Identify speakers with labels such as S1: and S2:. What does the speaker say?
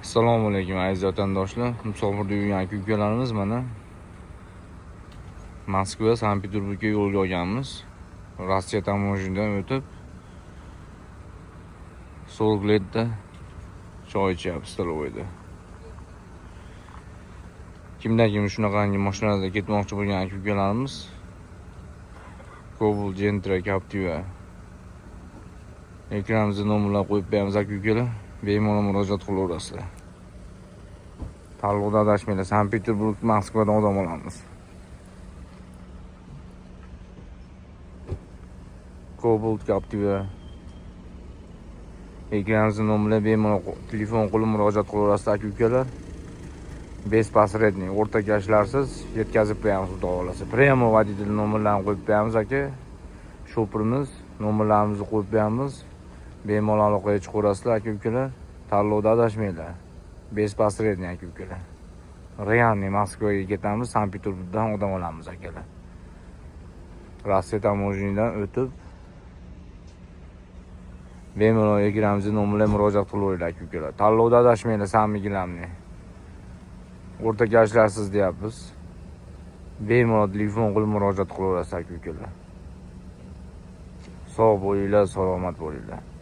S1: Assalomu alaykum aziz vatandoshlar. Musofirda yurgan ukalarimiz mana Moskva, Sankt-Peterburgga yo'lga olganmiz. Rossiya tamojidan o'tib 40 letda choy ichyapmiz Stalovoyda. Kimdan-kim shunaqangi mashinalarda ketmoqchi bo'lgan ukalarimiz Cobalt, Gentra, Captiva ekranimizga nomerlar qo'yib beramiz ukalar. Bemalol murojaat qilaverasizlar. Tanlovda adashmanglar. Sankt-Peterburg, Moskvadan odam olamiz. Cobalt, Captiva ekranimizga nomerlar bemalol telefon qilib murojaat qilaverasizlar ukalar. Bespasredniy, o'rta yoshlarsiz yetkazib beramiz xudo xolasa. Premo voditelь nomerlarini qo'yib beramiz aka. Shopirimiz nomerlarimizni qo'yib beramiz. Bemalol aloqaga chiqaverasizlar aka-ukalar. Tanlovda adashmanglar. Bespasredniy aka-ukalar. Realniy Moskvaga ketamiz, Sankt-Peterburgdan odam olamiz akalar. Rossiya tamojidan o'tib bemalol ekranimizga nomerlarga murojaat qilaveringlar aka-ukalar. Tanlovda adashmanglar, sammigilamni. O'rta yoshlarsiz deyapmiz. Bemalol telefon qilib murojaat qilaverasizlar aka-ukalar. Sog' bo'linglar, salomat bo'linglar.